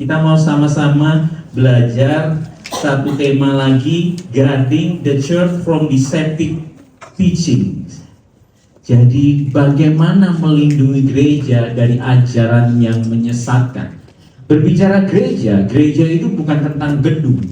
Kita mau sama-sama belajar satu tema lagi, guarding the church from deceptive teaching. Jadi bagaimana melindungi gereja dari ajaran yang menyesatkan. Berbicara gereja, gereja itu bukan tentang gedung.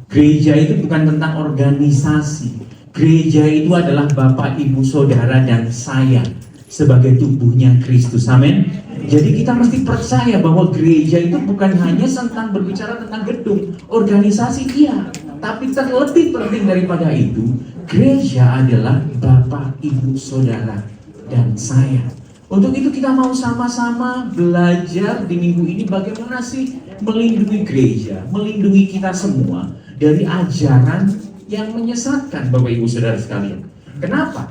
Gereja itu bukan tentang organisasi. Gereja itu adalah Bapak, Ibu, Saudara, dan saya sebagai tubuhnya Kristus. Amin. Jadi kita mesti percaya bahwa gereja itu bukan hanya tentang berbicara tentang gedung, organisasi iya, tapi terlebih penting daripada itu, gereja adalah Bapak, Ibu, Saudara, dan saya. Untuk itu kita mau sama-sama belajar di minggu ini bagaimana sih melindungi gereja, melindungi kita semua dari ajaran yang menyesatkan, Bapak, Ibu, Saudara sekalian. Kenapa?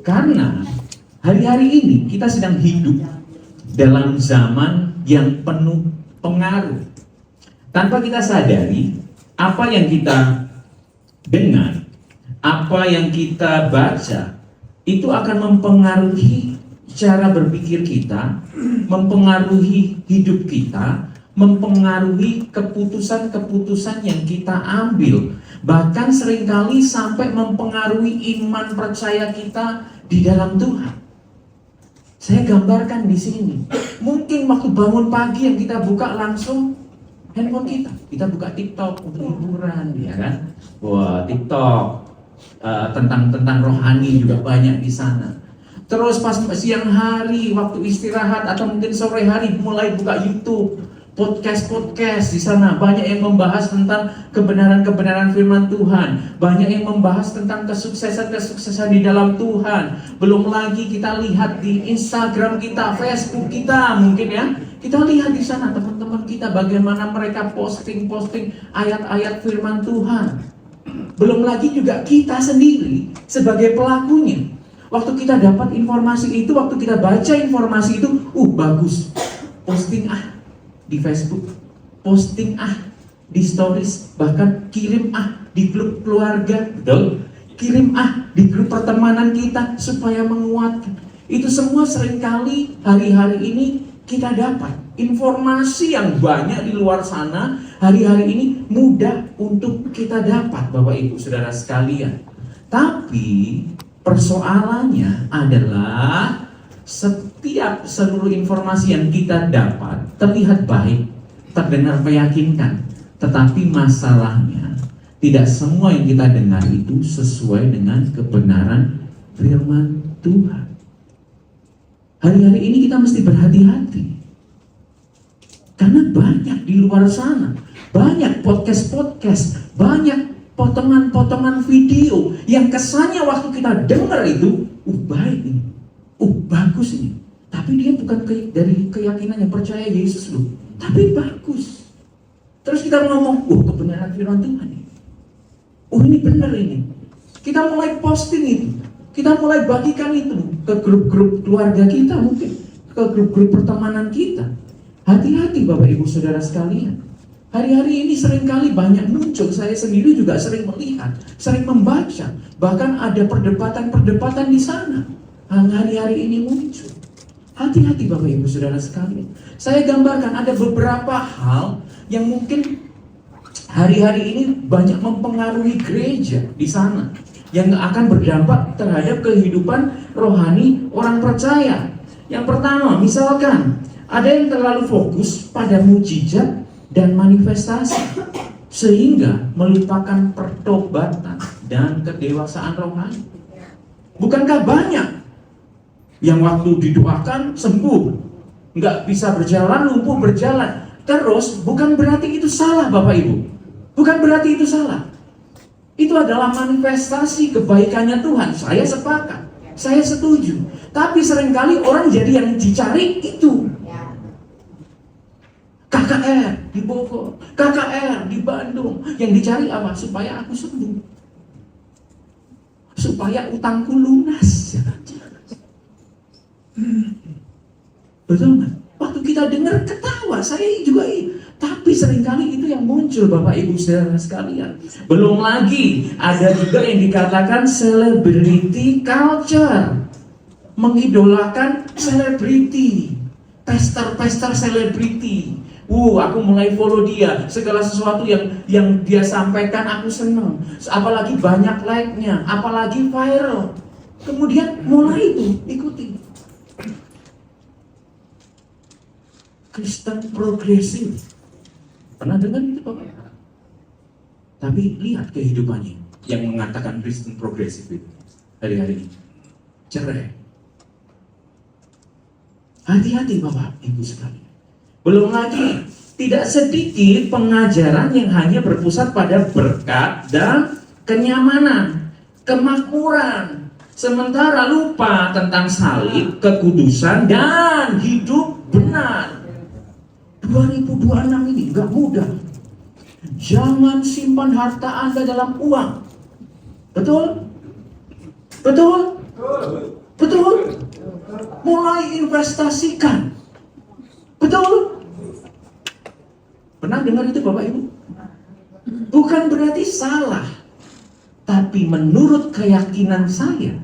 Karena hari-hari ini kita sedang hidup dalam zaman yang penuh pengaruh. Tanpa kita sadari, apa yang kita dengar, apa yang kita baca, itu akan mempengaruhi cara berpikir kita, mempengaruhi hidup kita, mempengaruhi keputusan-keputusan yang kita ambil. Bahkan seringkali sampai mempengaruhi iman percaya kita di dalam Tuhan. Saya gambarkan di sini. Mungkin waktu bangun pagi yang kita buka langsung handphone kita. Kita buka TikTok untuk hiburan, ya kan? Wah, TikTok tentang rohani juga banyak di sana. Terus pas siang hari waktu istirahat atau mungkin sore hari mulai buka YouTube, podcast di sana banyak yang membahas tentang kebenaran-kebenaran firman Tuhan, banyak yang membahas tentang kesuksesan di dalam Tuhan. Belum lagi kita lihat di Instagram kita, Facebook kita mungkin ya, kita lihat di sana teman-teman kita bagaimana mereka posting ayat-ayat firman Tuhan. Belum lagi juga kita sendiri sebagai pelakunya. Waktu kita dapat informasi itu, waktu kita baca informasi itu, bagus, posting di Facebook, posting di stories, bahkan kirim di grup keluarga, betul? Kirim di grup pertemanan kita supaya menguatkan. Itu semua seringkali hari-hari ini kita dapat informasi yang banyak di luar sana. Hari-hari ini mudah untuk kita dapat, Bapak Ibu Saudara sekalian. Tapi persoalannya adalah setiap seluruh informasi yang kita dapat terlihat baik, terdengar meyakinkan, tetapi masalahnya tidak semua yang kita dengar itu sesuai dengan kebenaran firman Tuhan. Hari-hari ini kita mesti berhati-hati karena banyak di luar sana, banyak podcast, banyak potongan-potongan video yang kesannya waktu kita dengar itu baik ini, bagus ini, tapi dia bukan dari keyakinan yang percaya Yesus loh, tapi bagus. Terus kita ngomong, kebenaran firman Tuhan ini, ini benar ini. Kita mulai posting itu, kita mulai bagikan itu ke grup-grup keluarga kita, mungkin ke grup-grup pertemanan kita. Hati-hati Bapak Ibu Saudara sekalian. Hari-hari ini seringkali banyak muncul, saya sendiri juga sering melihat, sering membaca, bahkan ada perdebatan-perdebatan di sana. Hari-hari ini muncul. Hati-hati Bapak Ibu Saudara sekalian. Saya gambarkan ada beberapa hal yang mungkin hari-hari ini banyak mempengaruhi gereja di sana, yang akan berdampak terhadap kehidupan rohani orang percaya. Yang pertama, misalkan ada yang terlalu fokus pada mujizat dan manifestasi sehingga melupakan pertobatan dan kedewasaan rohani. Bukankah banyak yang waktu didoakan sembuh, nggak bisa berjalan, lumpuh berjalan terus? Bukan berarti itu salah Bapak Ibu, bukan berarti itu salah. Itu adalah manifestasi kebaikannya Tuhan. Saya sepakat, saya setuju. Tapi seringkali orang jadi yang dicari itu KKR di Bogor, KKR di Bandung. Yang dicari apa? Supaya aku sembuh, supaya utangku lunas. Betul nggak? Waktu kita dengar ketawa, saya juga. Tapi seringkali itu yang muncul Bapak Ibu Saudara sekalian. Belum lagi ada juga yang dikatakan celebrity culture, mengidolakan selebriti, pester selebriti. Aku mulai follow dia. Segala sesuatu yang dia sampaikan aku senang. Apalagi banyak like-nya, apalagi viral. Kemudian mulai itu ikuti. Kristen progresif. Pernah dengar itu Bapak? Tapi lihat kehidupannya yang mengatakan Kristen progresif itu hari-hari ini. Cerai. Hati-hati Bapak, Ibu sekalian. Belum lagi, tidak sedikit pengajaran yang hanya berpusat pada berkat dan kenyamanan, kemakmuran. Sementara lupa tentang salib, kekudusan, dan hidup benar. 2026 ini gak mudah. Jangan simpan harta Anda dalam uang. Betul? Betul? Betul? Mulai investasikan. Betul? Pernah dengar itu Bapak Ibu? Bukan berarti salah, tapi menurut keyakinan saya,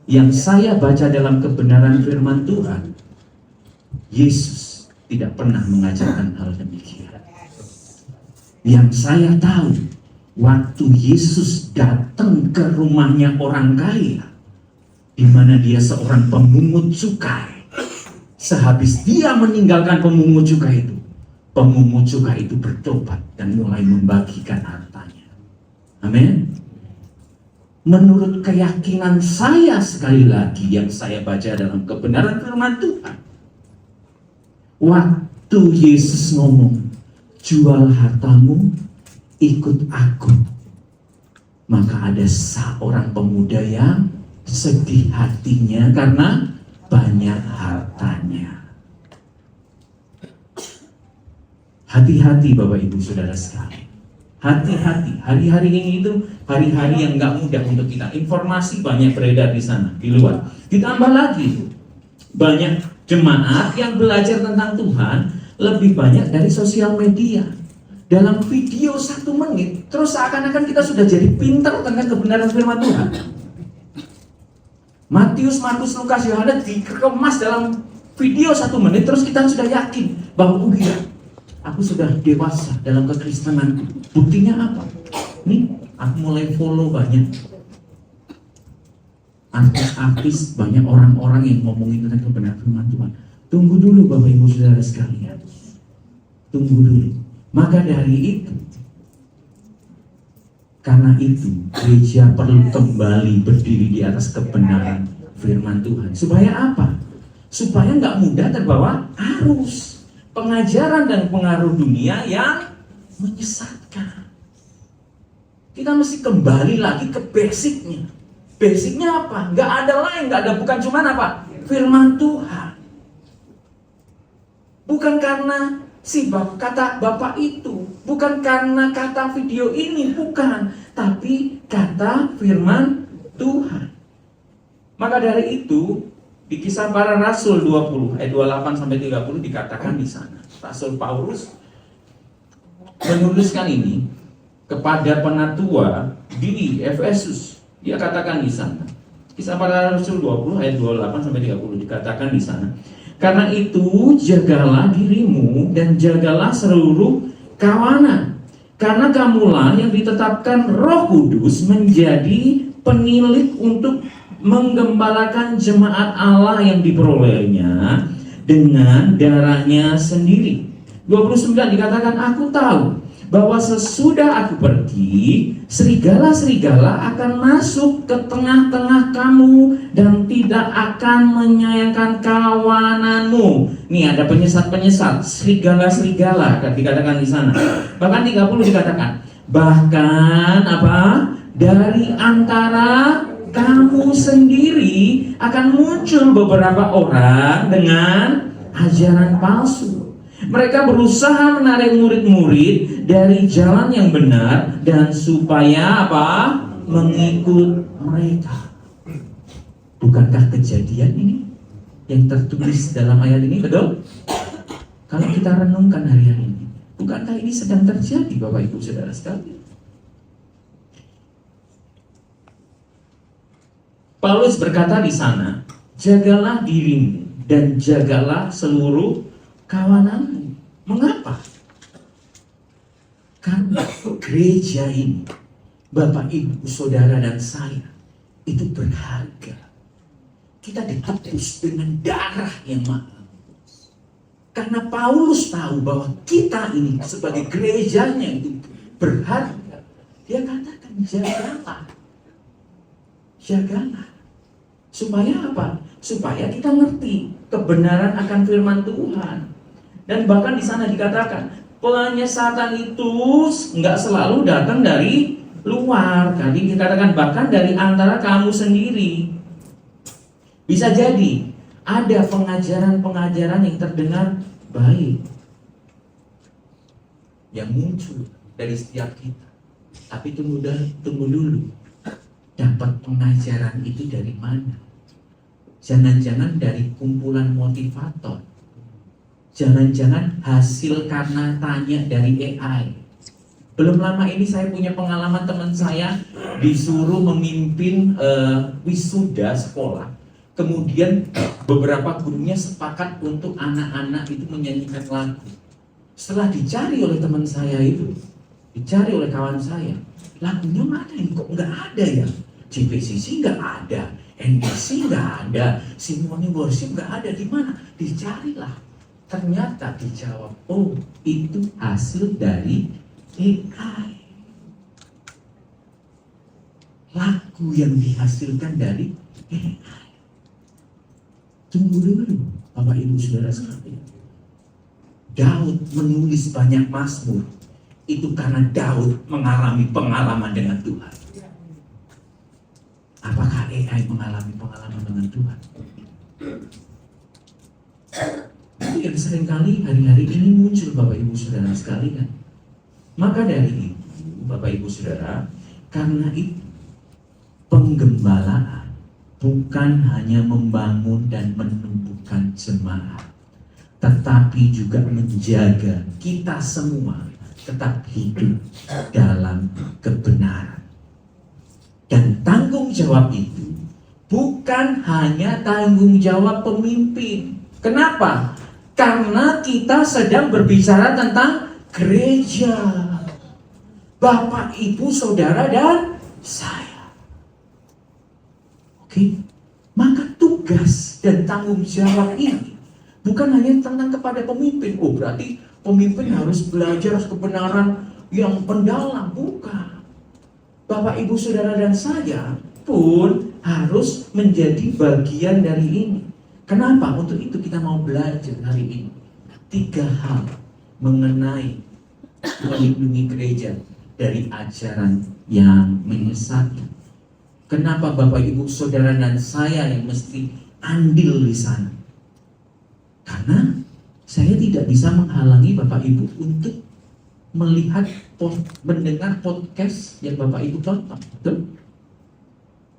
yang saya baca dalam kebenaran firman Tuhan, Yesus tidak pernah mengajarkan hal demikian. Yang saya tahu, waktu Yesus datang ke rumahnya orang kaya, di mana dia seorang pemungut cukai. Sehabis dia meninggalkan pemungut cukai itu bertobat dan mulai membagikan hartanya. Amin. Menurut keyakinan saya, sekali lagi yang saya baca dalam kebenaran firman Tuhan, waktu Yesus ngomong, jual hartamu, ikut aku, maka ada seorang pemuda yang sedih hatinya karena banyak hartanya. Hati-hati Bapak Ibu Saudara sekalian. Hati-hati. Hari-hari ini itu hari-hari yang gak mudah untuk kita. Informasi banyak beredar di sana, di luar. Ditambah lagi, banyak jemaat yang belajar tentang Tuhan lebih banyak dari sosial media. Dalam video 1 menit, terus seakan-akan kita sudah jadi pintar tentang kebenaran firman Tuhan. Matius, Markus, Lukas, Yohanes dikemas dalam video 1 menit, terus kita sudah yakin bahwa aku sudah dewasa dalam kekristenan. Buktinya apa? Nih, aku mulai follow banyak artis-artis, banyak orang-orang yang ngomongin tentang kebenaran firman Tuhan. Tunggu dulu Bapak Ibu Saudara sekalian. Tunggu dulu. Maka dari itu, karena itu, gereja perlu kembali berdiri di atas kebenaran firman Tuhan. Supaya apa? Supaya nggak mudah terbawa arus pengajaran dan pengaruh dunia yang menyesatkan. Kita mesti kembali lagi ke basicnya. Basicnya apa? Nggak ada lain, nggak ada, bukan cuma apa? Firman Tuhan. Bukan karena kata Bapak itu, bukan karena kata video ini, bukan, tapi kata firman Tuhan. Maka dari itu, di Kisah Para Rasul 20 ayat 28 sampai 30 dikatakan di sana, Rasul Paulus menuliskan ini kepada penatua di Efesus. Dia katakan di sana, Kisah Para Rasul 20 ayat 28 sampai 30 dikatakan di sana, karena itu jagalah dirimu dan jagalah seluruh kawanan, karena kamulah yang ditetapkan Roh Kudus menjadi penilik untuk menggembalakan jemaat Allah yang diperolehnya dengan darahnya sendiri. 29 dikatakan, aku tahu bahwa sesudah aku pergi, serigala-serigala akan masuk ke tengah-tengah kamu dan tidak akan menyayangkan kawananmu. Nih ada penyesat-penyesat, serigala-serigala dikatakan di sana. Bahkan 30 dikatakan, bahkan apa? Dari antara kamu sendiri akan muncul beberapa orang dengan ajaran palsu. Mereka berusaha menarik murid-murid dari jalan yang benar dan supaya apa? Mengikut mereka. Bukankah kejadian ini yang tertulis dalam ayat ini betul? Kalau kita renungkan hari-hari ini, bukankah ini sedang terjadi Bapak Ibu Saudara sekalian? Paulus berkata di sana, jagalah dirimu dan jagalah seluruh kawananmu. Mengapa? Karena gereja ini, Bapak, Ibu, Saudara, dan saya, itu berharga. Kita ditebus dengan darah yang mahal. Karena Paulus tahu bahwa kita ini sebagai gerejanya itu berharga. Dia katakan, jagalah. Jagalah. Supaya apa? Supaya kita ngerti kebenaran akan firman Tuhan. Dan bahkan di sana dikatakan, penyesatan itu nggak selalu datang dari luar. Tadi dikatakan bahkan dari antara kamu sendiri. Bisa jadi ada pengajaran-pengajaran yang terdengar baik yang muncul dari setiap kita. Tapi tunggu dulu. Dapat pengajaran itu dari mana? Jangan-jangan dari kumpulan motivator. Jangan-jangan hasil karena tanya dari AI. Belum lama ini saya punya pengalaman, teman saya disuruh memimpin wisuda sekolah. Kemudian beberapa gurunya sepakat untuk anak-anak itu menyanyikan lagu. Setelah dicari oleh teman saya itu, dicari oleh kawan saya, lagunya mana ini kok nggak ada ya? JPCC nggak ada, NBC nggak ada, Simone Worship nggak ada, di mana? Dicarilah. Ternyata dijawab, oh itu hasil dari AI. Lagu yang dihasilkan dari AI. Tunggu dulu, Bapak Ibu Saudara sekalian. Daud menulis banyak mazmur itu karena Daud mengalami pengalaman dengan Tuhan. Apakah AI mengalami pengalaman dengan Tuhan? Itu yang seringkali hari-hari ini muncul, Bapak Ibu Saudara sekalian. Maka dari itu, Bapak Ibu Saudara, karena itu penggembalaan bukan hanya membangun dan menumbuhkan jemaat, tetapi juga menjaga kita semua tetap hidup dalam kebenaran. Dan tanggung jawab itu bukan hanya tanggung jawab pemimpin. Kenapa? Karena kita sedang berbicara tentang gereja. Bapak, Ibu, Saudara, dan saya. Oke? Maka tugas dan tanggung jawab ini bukan hanya tentang kepada pemimpin. Oh, berarti pemimpin harus belajar kebenaran yang mendalam. Bukan. Bapak, Ibu, Saudara, dan saya pun harus menjadi bagian dari ini. Kenapa? Untuk itu kita mau belajar hari ini 3 hal mengenai melindungi gereja dari ajaran yang menyesatkan. Kenapa Bapak, Ibu, Saudara, dan saya yang mesti andil di sana? Karena saya tidak bisa menghalangi Bapak Ibu untuk melihat, mendengar podcast yang Bapak Ibu tonton. Betul?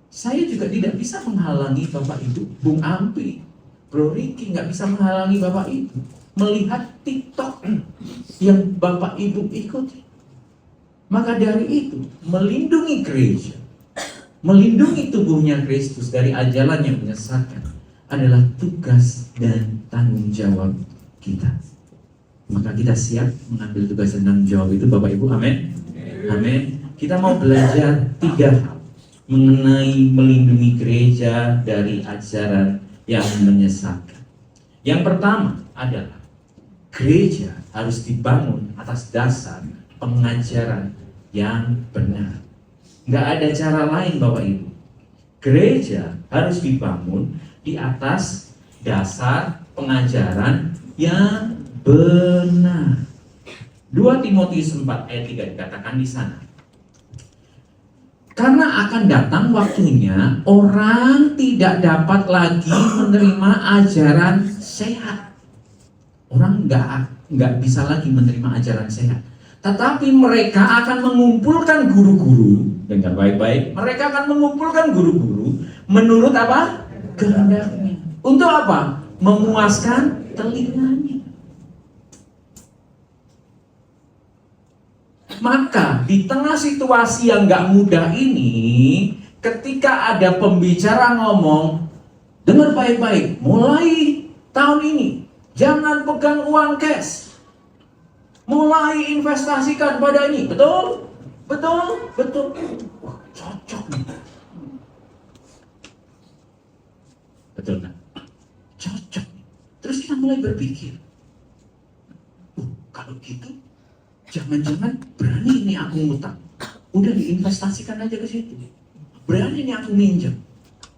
Saya juga tidak bisa menghalangi Bapak Ibu, Bung Ampi, Bro Ricky, nggak bisa menghalangi Bapak Ibu melihat TikTok yang Bapak Ibu ikuti. Maka dari itu, melindungi gereja, melindungi tubuhnya Kristus dari ajaran yang menyesatkan adalah tugas dan tanggung jawab kita. Maka kita siap mengambil tugas dan tanggung jawab itu, Bapak Ibu. Amin. Amin. Kita mau belajar 3 hal mengenai melindungi gereja dari ajaran yang menyesatkan. Yang pertama adalah gereja harus dibangun atas dasar pengajaran yang benar. Nggak ada cara lain, Bapak Ibu. Gereja harus dibangun di atas dasar pengajaran yang benar. 2 Timotius 4 ayat 3 dikatakan di sana. Karena akan datang waktunya orang tidak dapat lagi menerima ajaran sehat. Orang nggak bisa lagi menerima ajaran sehat. Tetapi mereka akan mengumpulkan guru-guru. Dengar baik-baik. Mereka akan mengumpulkan guru-guru menurut apa? Kehendaknya. Untuk apa? Memuaskan telinganya. Maka di tengah situasi yang gak mudah ini, ketika ada pembicara ngomong, dengar baik-baik, mulai tahun ini jangan pegang uang cash, mulai investasikan pada ini. Betul? Betul? Betul. Wah, cocok nih. Betul kan? Cocok. Terus kita mulai berpikir, kalau gitu, jangan-jangan berani ini aku ngutang. Udah diinvestasikan aja ke situ. Berani ini aku minjem.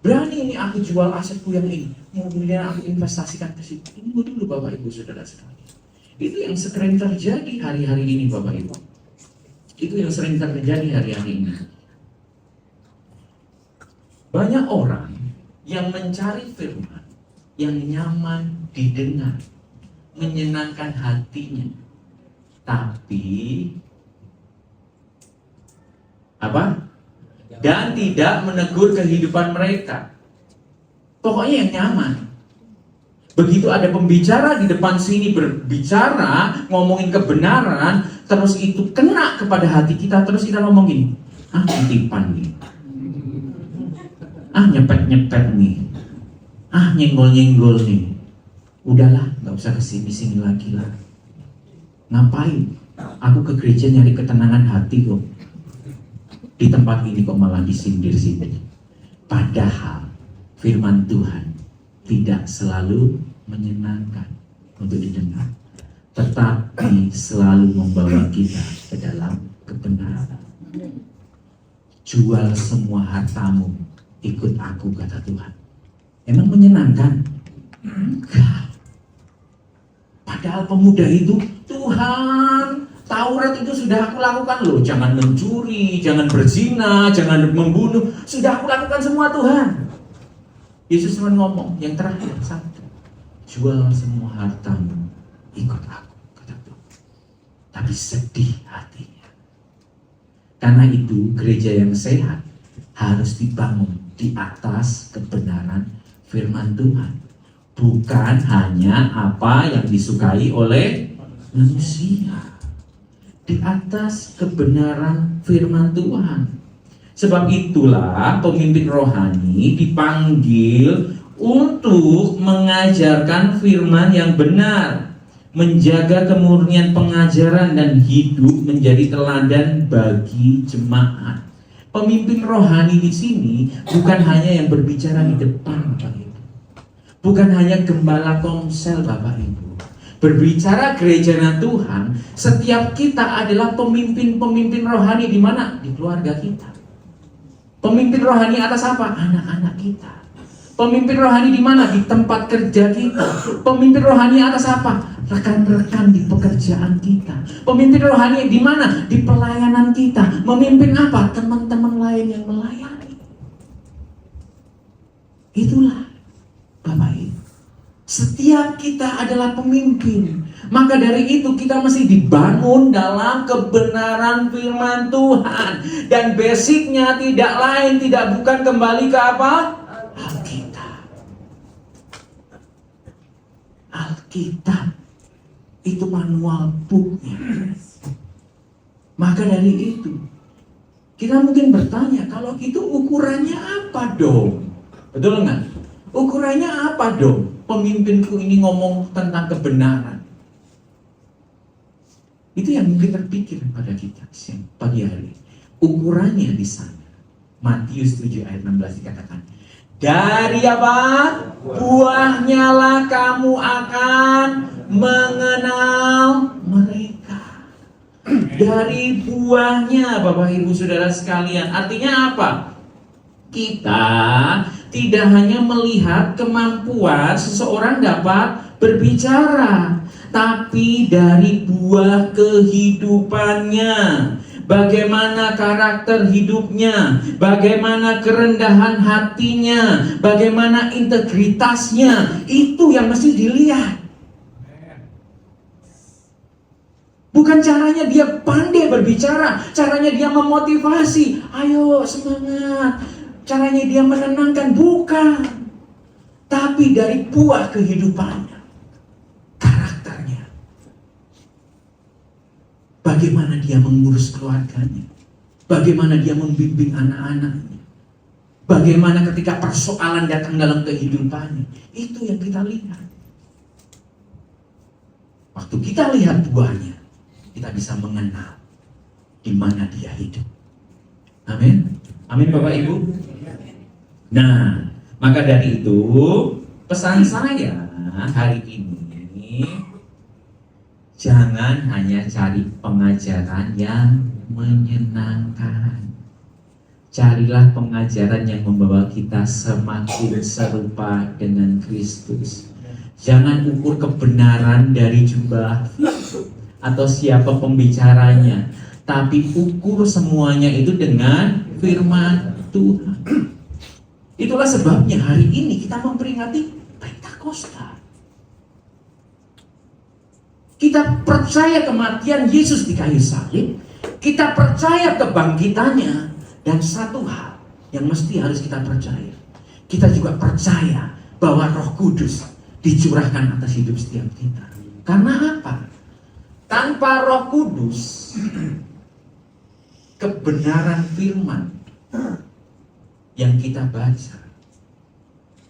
Berani ini aku jual asetku yang ini. Kemudian aku investasikan ke situ. Tunggu dulu Bapak Ibu Saudara sekalian. Itu yang sering terjadi hari-hari ini Bapak Ibu. Itu yang sering terjadi hari-hari ini. Banyak orang yang mencari firman yang nyaman didengar, menyenangkan hatinya, tapi apa? Dan tidak menegur kehidupan mereka. Pokoknya yang nyaman. Begitu ada pembicara di depan sini berbicara, ngomongin kebenaran, terus itu kena kepada hati kita, terus kita ngomong gini, titipan nih, nyepet-nyepet nih, nyenggol-nyenggol nih. Udahlah, gak usah kesini-sini lagi lah. Ngapain? Aku ke gereja nyari ketenangan hati kok. Di tempat ini kok malah disindir-sindir. Padahal firman Tuhan tidak selalu menyenangkan untuk didengar, tetapi selalu membawa kita ke dalam kebenaran. Jual semua hartamu, ikut aku, kata Tuhan. Emang menyenangkan? Enggak. Padahal pemuda itu, Tuhan, Taurat itu sudah aku lakukan loh. Jangan mencuri, jangan berzina, jangan membunuh. Sudah aku lakukan semua Tuhan. Yesus cuma ngomong, yang terakhir satu. Jual semua hartamu, ikut aku, kata Tuhan. Tapi sedih hatinya. Karena itu gereja yang sehat harus dibangun di atas kebenaran firman Tuhan. Bukan hanya apa yang disukai oleh manusia. Di atas kebenaran firman Tuhan. Sebab itulah pemimpin rohani dipanggil untuk mengajarkan firman yang benar, menjaga kemurnian pengajaran dan hidup menjadi teladan bagi jemaat. Pemimpin rohani di sini bukan hanya yang berbicara di depan, Bapak Ibu. Bukan hanya gembala komsel, Bapak Ibu. Berbicara gereja Tuhan, setiap kita adalah pemimpin-pemimpin rohani di mana? Di keluarga kita. Pemimpin rohani atas apa? Anak-anak kita. Pemimpin rohani di mana? Di tempat kerja kita. Pemimpin rohani atas apa? Rekan-rekan di pekerjaan kita. Pemimpin rohani di mana? Di pelayanan kita. Memimpin apa? Teman-teman lain yang melayani. Itulah Bapak Ibu. Setiap kita adalah pemimpin. Maka dari itu kita mesti dibangun dalam kebenaran firman Tuhan. Dan basicnya tidak lain, tidak bukan kembali ke apa? Alkitab. Alkitab itu manual booknya. Maka dari itu kita mungkin bertanya, kalau gitu ukurannya apa dong? Betul nggak? Ukurannya apa dong? Pemimpinku ini ngomong tentang kebenaran. Itu yang mungkin terpikir pada kita siang pagi hari. Ukurannya di sana. Matius 7 ayat 16 dikatakan, dari apa? Buahnya lah kamu akan mengenal mereka. Dari buahnya, Bapak Ibu Saudara sekalian. Artinya apa? Kita tidak hanya melihat kemampuan seseorang dapat berbicara, tapi dari buah kehidupannya. Bagaimana karakter hidupnya, bagaimana kerendahan hatinya, bagaimana integritasnya, itu yang mesti dilihat. Bukan caranya dia pandai berbicara, caranya dia memotivasi, ayo semangat, caranya dia menenangkan, bukan. Tapi dari buah kehidupannya, karakternya. Bagaimana dia mengurus keluarganya, bagaimana dia membimbing anak-anaknya, bagaimana ketika persoalan datang dalam kehidupannya. Itu yang kita lihat. Waktu kita lihat buahnya, kita bisa mengenal di mana dia hidup. Amin. Amin Bapak Ibu. Nah, maka dari itu pesan saya hari ini, jangan hanya cari pengajaran yang menyenangkan. Carilah pengajaran yang membawa kita semakin serupa dengan Kristus. Jangan ukur kebenaran dari jumlah atau siapa pembicaranya, tapi ukur semuanya itu dengan firman Tuhan. Itulah sebabnya hari ini kita memperingati Pentakosta. Kita percaya kematian Yesus di kayu salib, kita percaya kebangkitannya, dan satu hal yang mesti harus kita percaya, kita juga percaya bahwa Roh Kudus dicurahkan atas hidup setiap kita. Karena apa? Tanpa Roh Kudus, kebenaran firman yang kita baca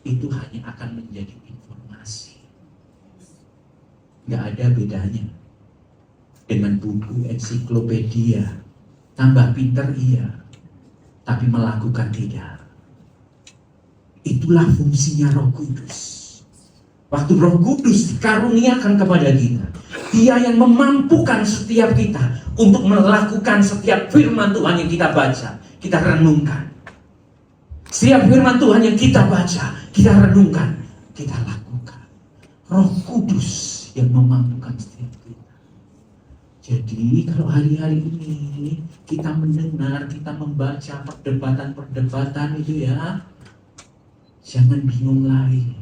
itu hanya akan menjadi informasi. Gak ada bedanya dengan buku ensiklopedia. Tambah pinter iya, tapi melakukan tidak. Itulah fungsinya Roh Kudus. Waktu Roh Kudus dikaruniakan kepada kita, Dia yang memampukan setiap kita untuk melakukan setiap firman Tuhan yang kita baca, kita renungkan. Setiap firman Tuhan yang kita baca, kita renungkan, kita lakukan. Roh Kudus yang memampukan setiap kita. Jadi kalau hari-hari ini kita mendengar, kita membaca perdebatan-perdebatan itu ya, jangan bingung lagi.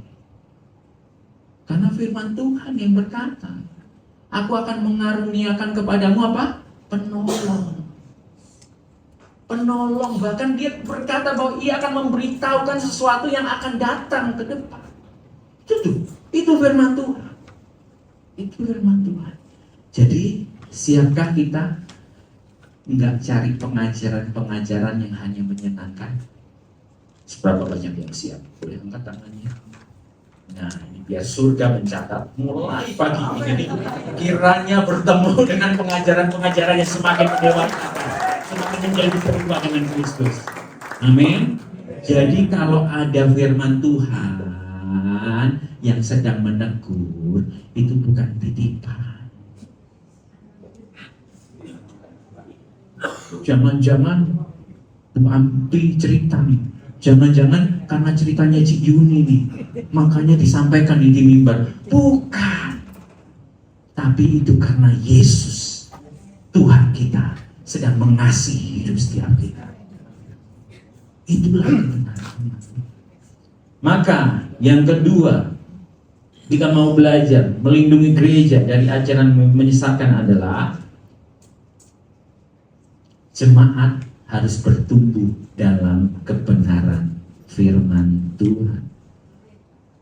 Karena firman Tuhan yang berkata, aku akan mengaruniakan kepadamu apa? Penolong. Penolong, bahkan dia berkata bahwa ia akan memberitahukan sesuatu yang akan datang ke depan. Itu firman Tuhan. Itu firman Tuhan. Jadi siapkah kita nggak cari pengajaran-pengajaran yang hanya menyenangkan? Seberapa banyak yang siap? Boleh angkat tangannya. Nah, ini biar surga mencatat mulai pagi ini kiranya bertemu dengan pengajaran-pengajaran yang semakin mendewakan, semakin menjadi serupa dengan Kristus. Amin. Jadi kalau ada firman Tuhan yang sedang menegur, itu bukan titipan. Jangan-jangan Bu Ampi cerita nih, jangan-jangan karena ceritanya Cik Yuni nih, makanya disampaikan di mimbar. Bukan. Tapi itu karena Yesus, Tuhan kita, sedang mengasihi hidup setiap kita. Itulah kebenaran. Maka yang kedua, jika mau belajar melindungi gereja dari ajaran menyesatkan adalah jemaat harus bertumbuh dalam kebenaran firman Tuhan.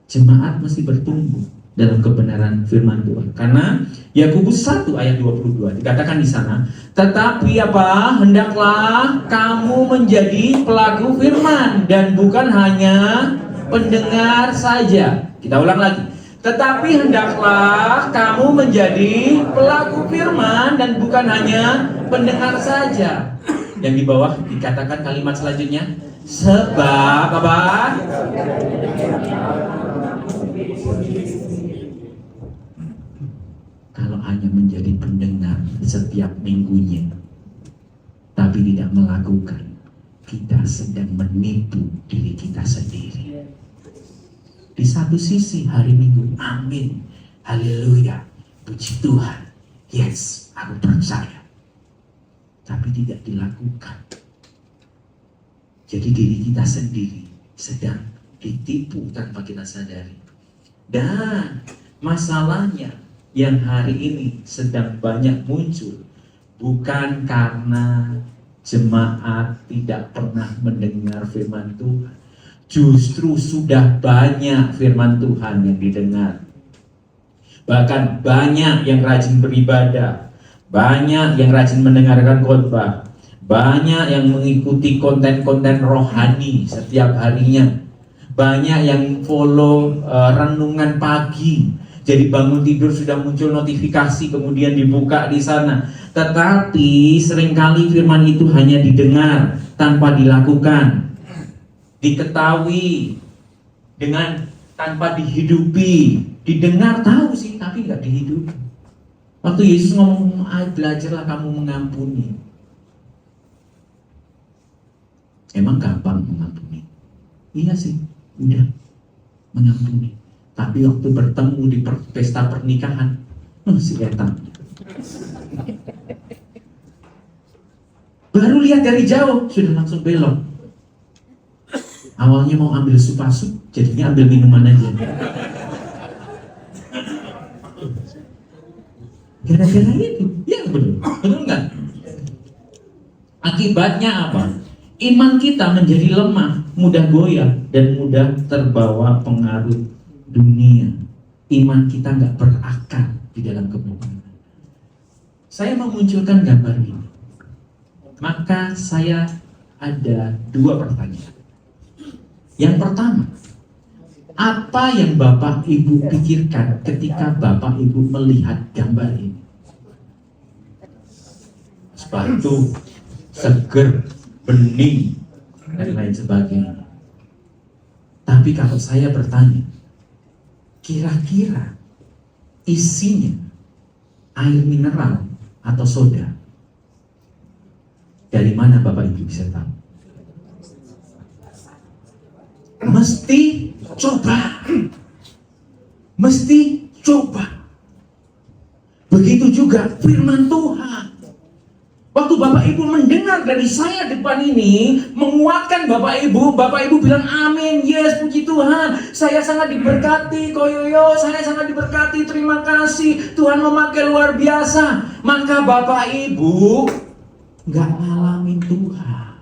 Jemaat mesti bertumbuh dalam kebenaran firman Tuhan. Karena Yakobus 1 ayat 22 dikatakan di sana, tetapi apa? Hendaklah kamu menjadi pelaku firman dan bukan hanya pendengar saja. Kita ulang lagi. Tetapi hendaklah kamu menjadi pelaku firman dan bukan hanya pendengar saja. Yang di bawah dikatakan kalimat selanjutnya, sebab apa? Kalau hanya menjadi pendengar setiap minggunya, tapi tidak melakukan, kita sedang menipu diri kita sendiri. Di satu sisi hari Minggu, amin, haleluya, puji Tuhan, yes, aku percaya. Tapi tidak dilakukan. Jadi diri kita sendiri sedang ditipu tanpa kita sadari. Dan masalahnya yang hari ini sedang banyak muncul bukan karena jemaat tidak pernah mendengar firman Tuhan. Justru sudah banyak firman Tuhan yang didengar. Bahkan banyak yang rajin beribadah, banyak yang rajin mendengarkan khotbah, banyak yang mengikuti konten-konten rohani setiap harinya, banyak yang follow renungan pagi. Jadi bangun tidur sudah muncul notifikasi, kemudian dibuka di sana. Tetapi seringkali firman itu hanya didengar tanpa dilakukan, diketahui dengan tanpa dihidupi. Didengar tahu sih, tapi nggak dihidupi. Waktu Yesus ngomong, "Ayo belajarlah kamu mengampuni." Emang gampang mengampuni? Iya sih, udah mengampuni. Tapi waktu bertemu di pesta pernikahan, si etan. Baru lihat dari jauh, sudah langsung belok. Awalnya mau ambil sup-sup, jadinya ambil minuman aja. Gara-gara itu, ya betul nggak? Akibatnya apa? Iman kita menjadi lemah, mudah goyah, dan mudah terbawa pengaruh dunia. Iman kita nggak berakar di dalam kebenaran. Saya memunculkan gambar ini, maka saya ada 2 pertanyaan. Yang pertama, apa yang Bapak Ibu pikirkan ketika Bapak Ibu melihat gambar ini? Sepatu, seger, bening, dan lain sebagainya. Tapi kalau saya bertanya, kira-kira isinya air mineral atau soda? Dari mana Bapak Ibu bisa tahu? Mesti coba. Mesti coba. Begitu juga firman Tuhan. Waktu Bapak Ibu mendengar dari saya depan ini, menguatkan Bapak Ibu bilang amin, yes, puji Tuhan, saya sangat diberkati, koyoyo, saya sangat diberkati, terima kasih, Tuhan memakai luar biasa. Maka Bapak Ibu nggak ngalamin Tuhan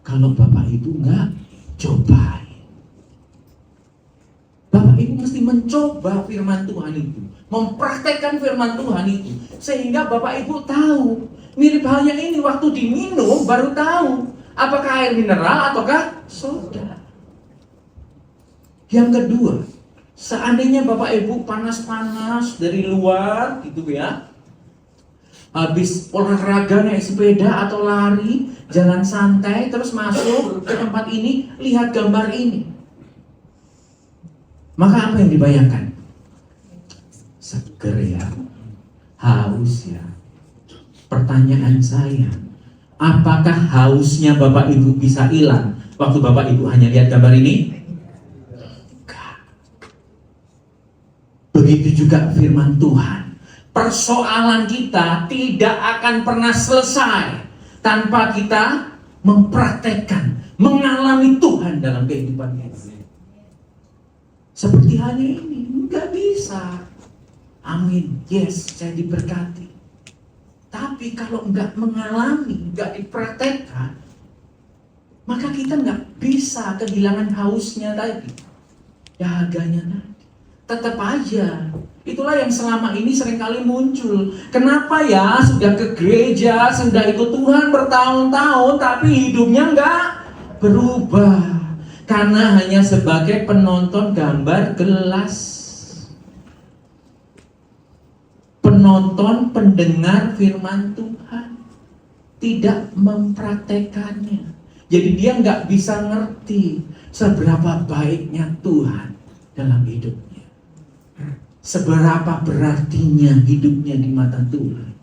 kalau Bapak Ibu nggak cobain. Bapak Ibu mesti mencoba firman Tuhan itu, mempraktekkan firman Tuhan itu, sehingga Bapak Ibu tahu. Mirip halnya ini, waktu diminum baru tahu apakah air mineral ataukah soda. Yang kedua, seandainya Bapak Ibu panas-panas dari luar gitu ya, habis olahraga naik sepeda atau lari, jalan santai, terus masuk ke tempat ini, lihat gambar ini, maka apa yang dibayangkan? Seger ya, haus ya. Pertanyaan saya, apakah hausnya Bapak Ibu bisa hilang waktu Bapak Ibu hanya lihat gambar ini? Enggak. Begitu juga firman Tuhan. Persoalan kita tidak akan pernah selesai tanpa kita mempraktekkan, mengalami Tuhan dalam kehidupan kita. Seperti hanya ini, enggak bisa. Amin, yes, saya diberkati. Tapi kalau enggak mengalami, enggak dipraktekkan, maka kita enggak bisa kehilangan hausnya tadi, dahaganya tadi. Tetap aja, itulah yang selama ini seringkali muncul. Kenapa ya sudah ke gereja, sudah ikut Tuhan bertahun-tahun, tapi hidupnya enggak berubah? Karena hanya sebagai penonton gambar gelas. Penonton, pendengar firman Tuhan, tidak mempraktekannya. Jadi dia nggak bisa ngerti seberapa baiknya Tuhan dalam hidupnya, seberapa berartinya hidupnya di mata Tuhan,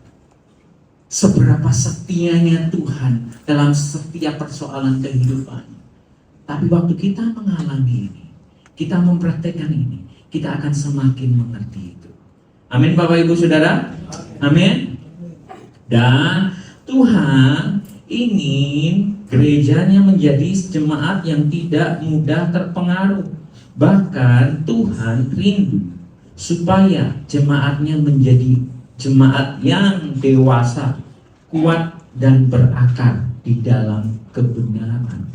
seberapa setianya Tuhan dalam setiap persoalan kehidupan. Tapi waktu kita mengalami ini, kita mempraktekkan ini, kita akan semakin mengerti itu. Amin Bapak Ibu Saudara. Amin. Dan Tuhan ingin gerejanya menjadi jemaat yang tidak mudah terpengaruh. Bahkan Tuhan rindu supaya jemaatnya menjadi jemaat yang dewasa, kuat dan berakar di dalam kebenaran.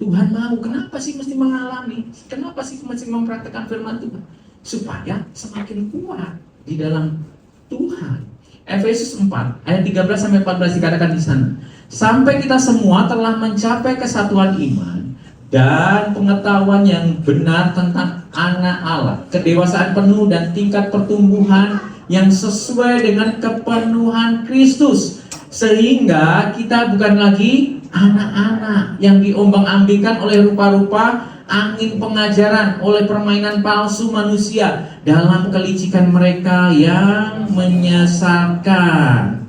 Tuhan mau, kenapa sih mesti mengalami? Kenapa sih mesti mempraktekkan firman Tuhan? Supaya semakin kuat di dalam Tuhan. Efesus 4 ayat 13-14 dikatakan di sana, sampai kita semua telah mencapai kesatuan iman dan pengetahuan yang benar tentang anak Allah, kedewasaan penuh dan tingkat pertumbuhan yang sesuai dengan kepenuhan Kristus, sehingga kita bukan lagi anak-anak yang diombang-ambingkan oleh rupa-rupa angin pengajaran, oleh permainan palsu manusia dalam kelicikan mereka yang menyesatkan.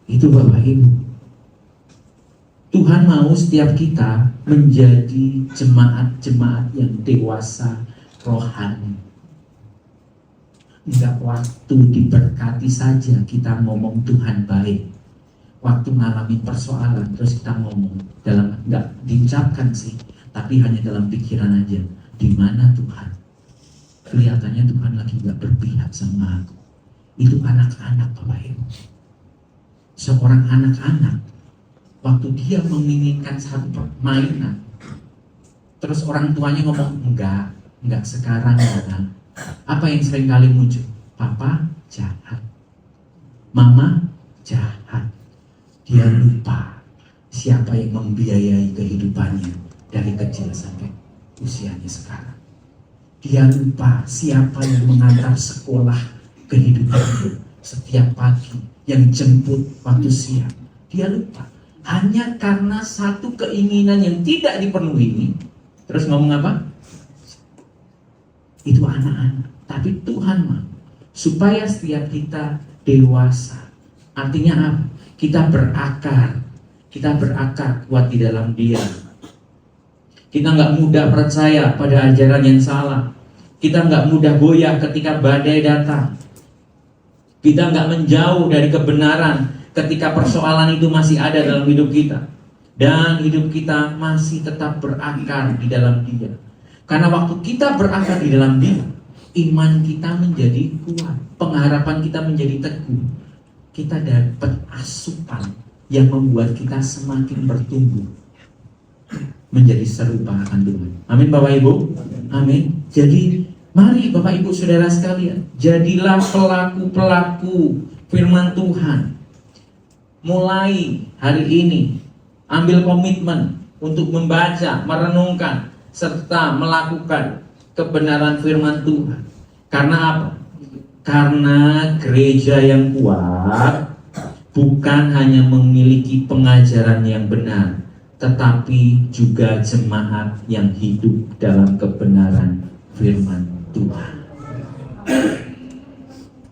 Itu Bapak Ibu, Tuhan mau setiap kita menjadi jemaat-jemaat yang dewasa rohani. Enggak waktu diberkati saja kita ngomong Tuhan baik, waktu ngalamin persoalan terus kita ngomong dalam, enggak diucapkan sih, tapi hanya dalam pikiran aja. Di mana Tuhan? Kelihatannya Tuhan lagi enggak berpihak sama aku. Itu anak-anak Bapak Ibu. Seorang anak-anak, waktu dia menginginkan satu permainan, terus orang tuanya ngomong enggak sekarang ya. Apa yang sering kali muncul? Papa jahat, mama jahat. Dia lupa siapa yang membiayai kehidupannya dari kecil sampai usianya sekarang. Dia lupa siapa yang mengantar sekolah kehidupannya setiap pagi, yang jemput waktu siang. Dia lupa. Hanya karena satu keinginan yang tidak dipenuhi. Terus ngomong apa? Itu anak-anak. Tapi Tuhan mau supaya setiap kita dewasa. Artinya apa? Kita berakar. Kita berakar kuat di dalam Dia. Kita nggak mudah percaya pada ajaran yang salah. Kita nggak mudah goyah ketika badai datang. Kita nggak menjauh dari kebenaran ketika persoalan itu masih ada dalam hidup kita. Dan hidup kita masih tetap berakar di dalam Dia. Karena waktu kita berakar di dalam Dia, iman kita menjadi kuat, pengharapan kita menjadi teguh. Kita dapat asupan yang membuat kita semakin bertumbuh menjadi serupa akan Tuhan. Amin Bapak Ibu. Amin. Jadi mari Bapak Ibu Saudara sekalian, jadilah pelaku-pelaku firman Tuhan. Mulai hari ini ambil komitmen untuk membaca, merenungkan, serta melakukan kebenaran firman Tuhan. Karena apa? Karena gereja yang kuat bukan hanya memiliki pengajaran yang benar, tetapi juga jemaat yang hidup dalam kebenaran firman Tuhan.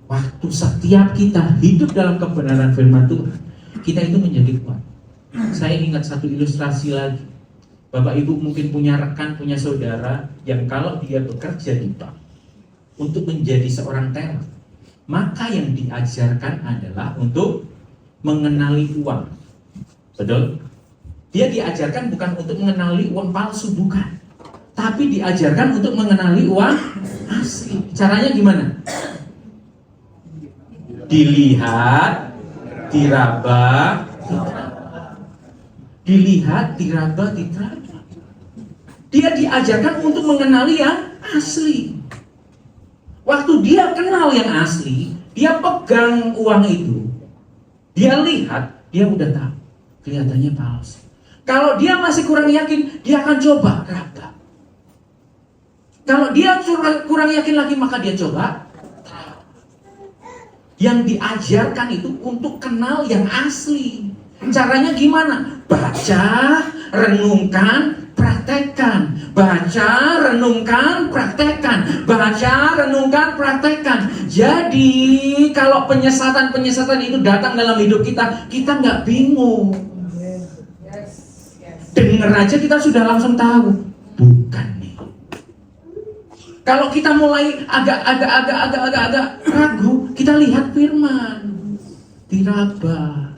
Waktu setiap kita hidup dalam kebenaran firman Tuhan, kita itu menjadi kuat. Saya ingat satu ilustrasi lagi. Bapak Ibu mungkin punya rekan, punya saudara yang kalau dia bekerja di bank untuk menjadi seorang teller, maka yang diajarkan adalah untuk mengenali uang. Betul? Dia diajarkan bukan untuk mengenali uang palsu, bukan. Tapi diajarkan untuk mengenali uang asli. Caranya gimana? Dilihat, diraba, dilihat, diraba, diteraba. Dia diajarkan untuk mengenali yang asli. Waktu dia kenal yang asli, dia pegang uang itu, dia lihat, dia udah tahu kelihatannya palsu. Kalau dia masih kurang yakin, dia akan coba raba. Kalau dia kurang yakin lagi, maka dia coba. Yang diajarkan itu untuk kenal yang asli. Caranya gimana? Baca, renungkan, praktekkan. Baca, renungkan, praktekkan. Baca, renungkan, praktekkan. Jadi kalau penyesatan-penyesatan itu datang dalam hidup kita, kita nggak bingung. Dengar aja kita sudah langsung tahu, bukan nih. Kalau kita mulai agak ragu, kita lihat firman, diraba.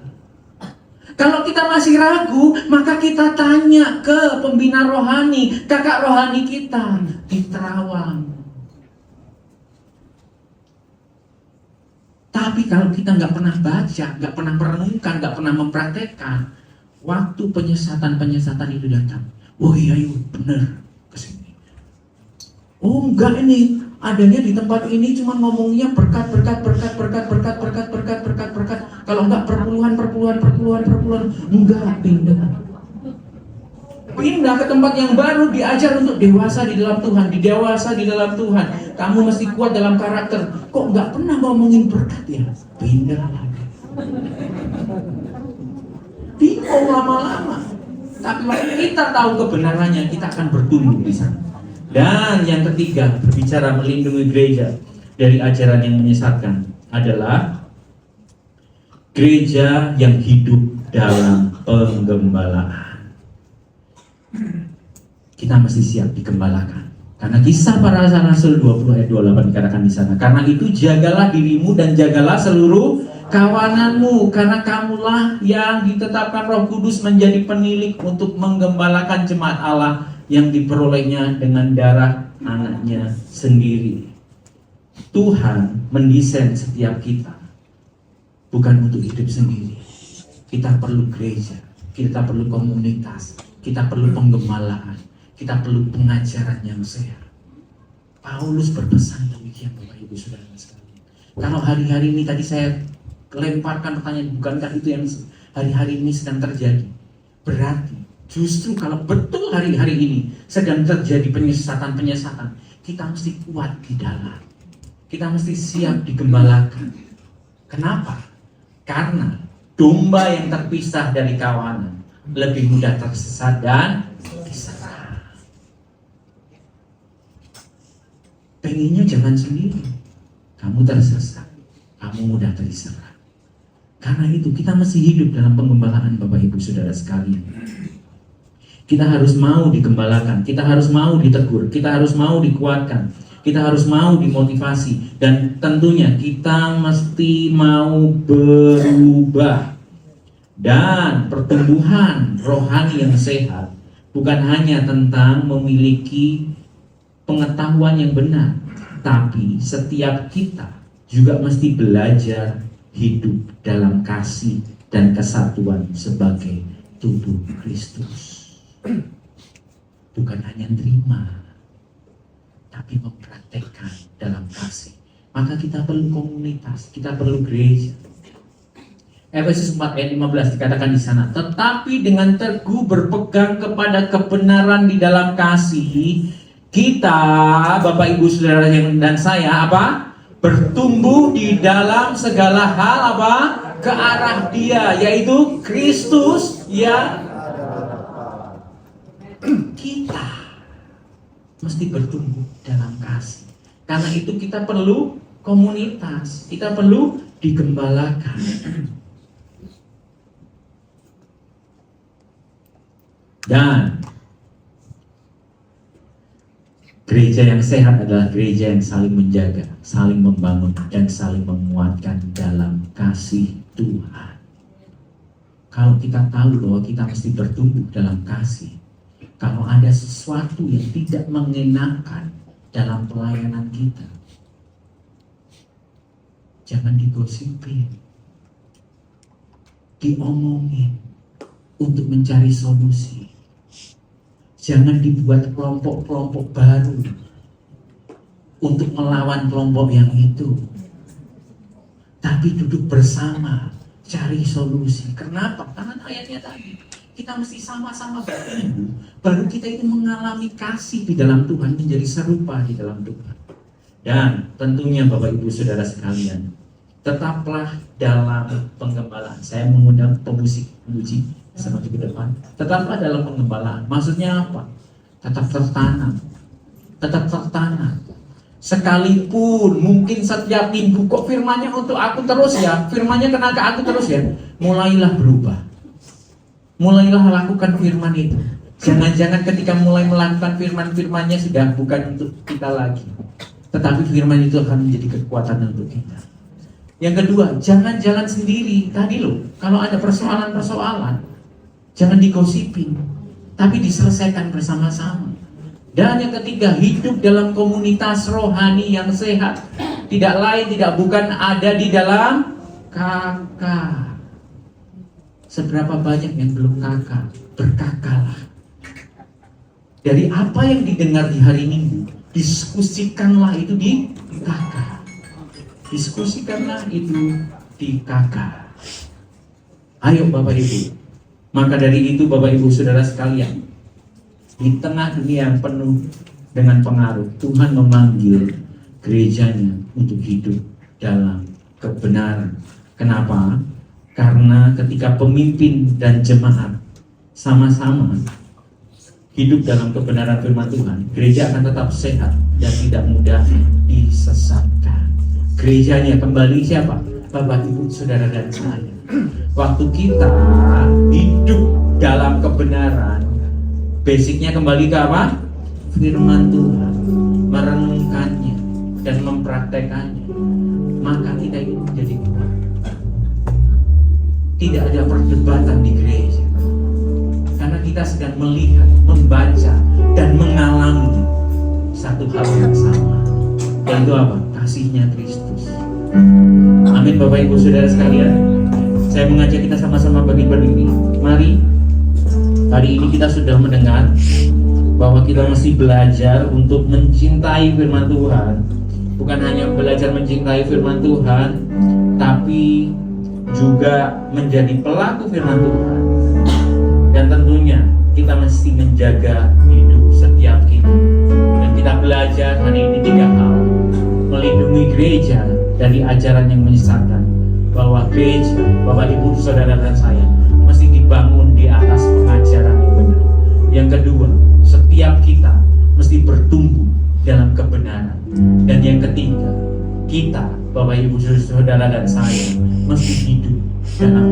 Kalau kita masih ragu, maka kita tanya ke pembina rohani, kakak rohani kita, diterawang. Tapi kalau kita nggak pernah baca, nggak pernah merenungkan, nggak pernah mempraktekkan, waktu penyesatan itu datang, oh iya yuk, bener, kesini. Oh enggak, ini adanya di tempat ini cuma ngomongnya berkat. Kalau enggak perpuluhan, enggak pindah. pindah ke tempat yang baru, diajar untuk dewasa di dalam Tuhan, dewasa di dalam Tuhan. Kamu mesti kuat dalam karakter. Kok nggak pernah ngomongin berkat ya? Pindah lagi. Bingung lama-lama. Tapi waktu kita tahu kebenarannya, kita akan bertumbuh di sana. Dan yang ketiga, berbicara melindungi gereja dari ajaran yang menyesatkan adalah gereja yang hidup dalam penggembalaan. Kita mesti siap digembalakan. Karena Kisah Para Rasul 20 ayat 28 dikatakan di sana, karena itu jagalah dirimu dan jagalah seluruh kawananmu, karena kamulah yang ditetapkan Roh Kudus menjadi penilik untuk menggembalakan jemaat Allah yang diperolehnya dengan darah anaknya sendiri. Tuhan mendesain setiap kita bukan untuk hidup sendiri. Kita perlu gereja, kita perlu komunitas, kita perlu penggembalaan, kita perlu pengajaran yang sehat. Paulus berpesan demikian, Bapak Ibu Saudara sekalian. Kalau hari-hari ini tadi saya lemparkan pertanyaan, bukankah itu yang hari-hari ini sedang terjadi? Berarti justru kalau betul hari-hari ini sedang terjadi penyesatan-penyesatan, kita mesti kuat di dalam. Kita mesti siap digembalakan. Kenapa? Karena domba yang terpisah dari kawanan lebih mudah tersesat dan diserang. Pengennya jangan sendiri. Kamu tersesat, kamu mudah diserang. Karena itu kita mesti hidup dalam penggembalaan, Bapak Ibu Saudara sekalian. Kita harus mau digembalakan, kita harus mau ditegur, kita harus mau dikuatkan, kita harus mau dimotivasi, dan tentunya kita mesti mau berubah. Dan pertumbuhan rohani yang sehat bukan hanya tentang memiliki pengetahuan yang benar, tapi setiap kita juga mesti belajar hidup dalam kasih dan kesatuan sebagai tubuh Kristus. Bukan hanya terima, tapi mempraktekkan dalam kasih. Maka kita perlu komunitas, kita perlu gereja. Efesus 4 ayat 15 dikatakan di sana, tetapi dengan teguh berpegang kepada kebenaran di dalam kasih, kita, Bapak Ibu Saudara dan saya, apa? Bertumbuh di dalam segala hal, apa? Ke arah Dia, yaitu Kristus yang kita mesti bertumbuh dalam kasih. Karena itu kita perlu komunitas, kita perlu digembalakan. Dan gereja yang sehat adalah gereja yang saling menjaga, saling membangun, dan saling menguatkan dalam kasih Tuhan. Kalau kita tahu bahwa kita mesti bertumbuh dalam kasih, kalau ada sesuatu yang tidak mengenakan dalam pelayanan kita, jangan digosipin, diomongin untuk mencari solusi. Jangan dibuat kelompok-kelompok baru untuk melawan kelompok yang itu. Tapi duduk bersama, cari solusi. Kenapa? Karena ayatnya tadi, kita mesti sama-sama bertumbuh, baru kita itu mengalami kasih di dalam Tuhan, menjadi serupa di dalam Tuhan. Dan tentunya Bapak Ibu Saudara sekalian, tetaplah dalam penggembalaan. Saya mengundang pemusik puji semakin ke depan. Tetaplah dalam penggembalaan. Maksudnya apa? Tetap tertanam. Tetap tertanam. Sekalipun mungkin setiap minggu, kok firmannya untuk aku terus ya, firmannya kena ke aku terus ya, mulailah berubah. Mulailah lakukan firman itu. Jangan-jangan ketika mulai melakukan firman-firmannya sudah bukan untuk kita lagi, tetapi firman itu akan menjadi kekuatan untuk kita. Yang kedua, jangan jalan sendiri. Tadi loh, kalau ada persoalan-persoalan, jangan digosipin, tapi diselesaikan bersama-sama. Dan yang ketiga, hidup dalam komunitas rohani yang sehat. Tidak lain, tidak bukan ada di dalam kakak. Seberapa banyak yang belum kakak? Berkakalah. Dari apa yang didengar di hari Minggu, diskusikanlah itu di kakak. Diskusikanlah itu di kakak. Ayo Bapak Ibu. Maka dari itu Bapak Ibu Saudara sekalian, Di tengah dunia yang penuh dengan pengaruh, Tuhan memanggil gerejanya untuk hidup dalam kebenaran. Kenapa? Karena ketika pemimpin dan jemaat sama-sama hidup dalam kebenaran firman Tuhan, gereja akan tetap sehat dan tidak mudah disesatkan. Gerejanya kembali siapa? Bapak, Ibu, Saudara, dan saya. Waktu kita hidup dalam kebenaran, basicnya kembali ke apa? Firman Tuhan, merenungkannya dan mempraktekannya, maka kita ini menjadi kuat. Tidak ada perdebatan di gereja, karena kita sedang melihat, membaca, dan mengalami satu hal yang sama, yaitu apa? Kasihnya Kristus. Amin. Bapak, Ibu, Saudara sekalian, saya mengajak kita sama-sama berdiri. Mari, hari ini kita sudah mendengar bahwa kita masih belajar untuk mencintai firman Tuhan. Bukan hanya belajar mencintai firman Tuhan, tapi juga menjadi pelaku firman Tuhan. Dan tentunya kita mesti menjaga hidup setiap kita. Dan kita belajar hari ini 3 hal: melindungi gereja dari ajaran yang menyesatkan, bahwa gereja, Bapak, Ibu, Saudara, dan saya mesti dibangun di atas pengajaran yang benar. Yang kedua, setiap kita mesti bertumbuh dalam kebenaran. Dan yang ketiga, kita, Bapak, Ibu, Saudara, dan saya mesti hidup dalam